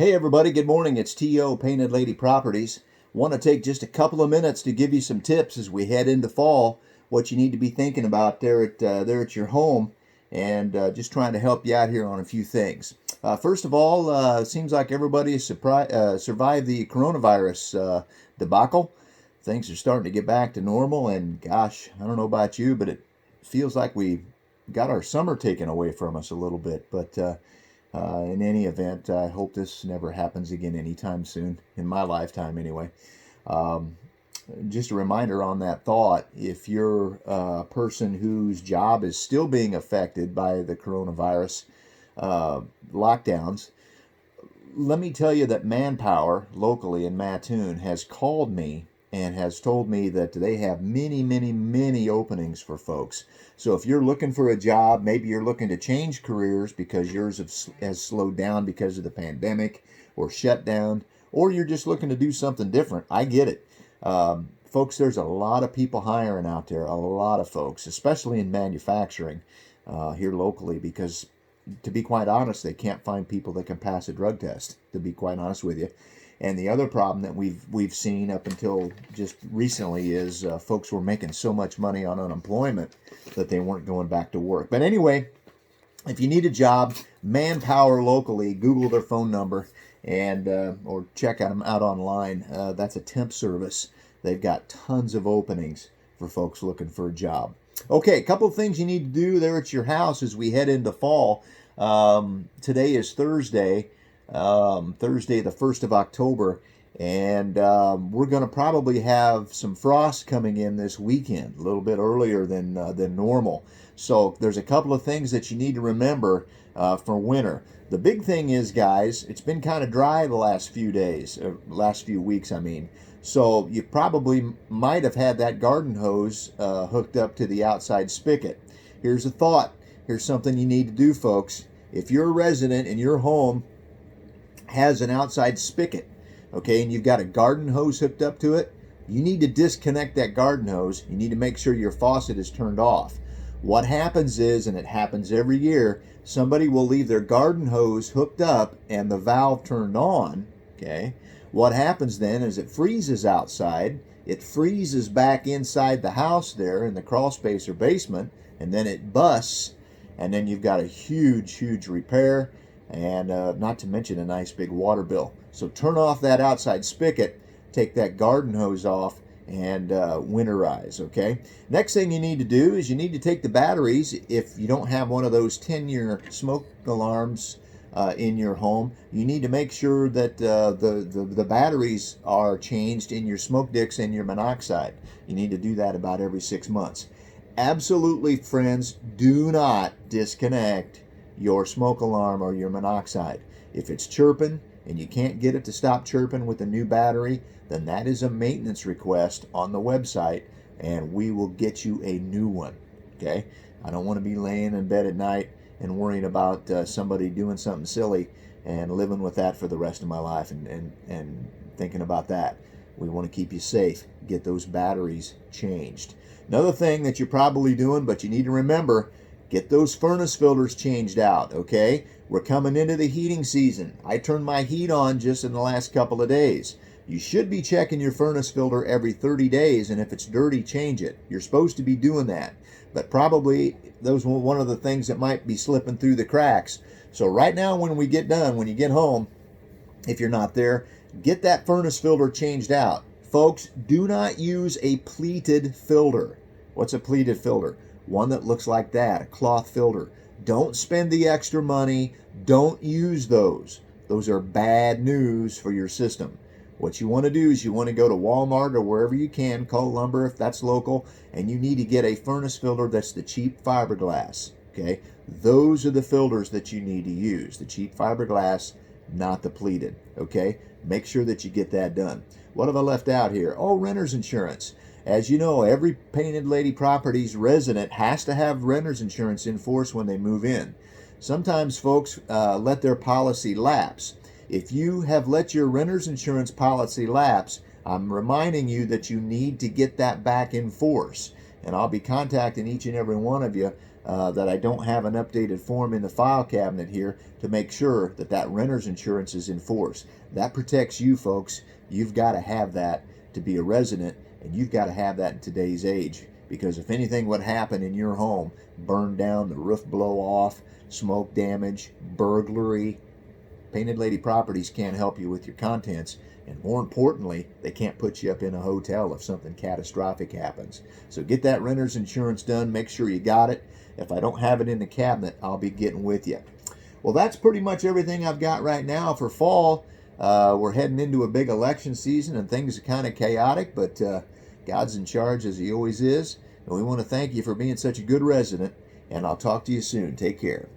Hey everybody, good morning. It's T.O. Painted Lady Properties. Want to take just a couple of minutes to give you some tips as we head into fall, what you need to be thinking about there at your home, and just trying to help you out here on a few things. First of all, it seems like everybody has survived the coronavirus debacle. Things are starting to get back to normal, and gosh, I don't know about you, but it feels like we got our summer taken away from us a little bit. But in any event, I hope this never happens again anytime soon, in my lifetime anyway. Um, just a reminder on that thought, if you're a person whose job is still being affected by the coronavirus lockdowns, let me tell you that Manpower locally in Mattoon has called me and has told me that they have many openings for folks. So if you're looking for a job, maybe you're looking to change careers because yours has slowed down because of the pandemic or shut down, or you're just looking to do something different, I get it. Folks, there's a lot of people hiring out there, a lot of folks, especially in manufacturing here locally, because to be quite honest, they can't find people that can pass a drug test, to be quite honest with you. And the other problem that we've seen up until just recently is folks were making so much money on unemployment that they weren't going back to work. But anyway, if you need a job, Manpower locally, Google their phone number and or check them out online. That's a temp service. They've got tons of openings for folks looking for a job. Okay, a couple of things you need to do there at your house as we head into fall. Today is Thursday the 1st of October, and we're going to probably have some frost coming in this weekend, a little bit earlier than normal. So there's a couple of things that you need to remember for winter. The big thing is, guys, it's been kind of dry the last few days, last few weeks, I mean. So you probably might have had that garden hose hooked up to the outside spigot. Here's a thought. Here's something you need to do, folks. If you're a resident and your home has an outside spigot, okay, and you've got a garden hose hooked up to it, you need to disconnect that garden hose. You need to make sure your faucet is turned off. What happens is, and it happens every year, somebody will leave their garden hose hooked up and the valve turned on, okay? What happens then is it freezes outside, it freezes back inside the house there in the crawl space or basement, and then it busts, and then you've got a huge repair, and not to mention a nice big water bill. So turn off that outside spigot, take that garden hose off, and winterize, okay? Next thing you need to do is you need to take the batteries. If you don't have one of those 10-year smoke alarms in your home, you need to make sure that the batteries are changed in your smoke dicks and your monoxide. You need to do that about every 6 months. Absolutely, friends, do not disconnect your smoke alarm or your monoxide. If it's chirping and you can't get it to stop chirping with a new battery, then that is a maintenance request on the website, and we will get you a new one, okay? I don't want to be laying in bed at night and worrying about somebody doing something silly and living with that for the rest of my life and thinking about that. We want to keep you safe. Get those batteries changed. Another thing that you're probably doing, but you need to remember, get those furnace filters changed out, okay? We're coming into the heating season. I turned my heat on just in the last couple of days. You should be checking your furnace filter every 30 days, and if it's dirty, change it. You're supposed to be doing that. But probably those were one of the things that might be slipping through the cracks. So right now when we get done, when you get home, if you're not there, get that furnace filter changed out. Folks, do not use a pleated filter. What's a pleated filter? One that looks like that, a cloth filter. Don't spend the extra money. Don't use those. Those are bad news for your system. What you want to do is you want to go to Walmart or wherever you can, Cole Lumber if that's local, and you need to get a furnace filter that's the cheap fiberglass, okay? Those are the filters that you need to use, the cheap fiberglass, not the pleated, okay? Make sure that you get that done. What have I left out here? Oh, renter's insurance. As you know, every Painted Lady Properties resident has to have renter's insurance in force when they move in. Sometimes folks let their policy lapse. If you have let your renter's insurance policy lapse, I'm reminding you that you need to get that back in force. And I'll be contacting each and every one of you that I don't have an updated form in the file cabinet here to make sure that that renter's insurance is in force. That protects you folks. You've got to have that to be a resident, and you've got to have that in today's age, because if anything would happen in your home, burn down, the roof blow off, smoke damage, burglary, Painted Lady Properties can't help you with your contents, and more importantly, they can't put you up in a hotel if something catastrophic happens. So get that renter's insurance done. Make sure you got it. If I don't have it in the cabinet, I'll be getting with you. Well, that's pretty much everything I've got right now for fall. We're heading into a big election season, and things are kind of chaotic, but God's in charge, as he always is. And we want to thank you for being such a good resident, and I'll talk to you soon. Take care.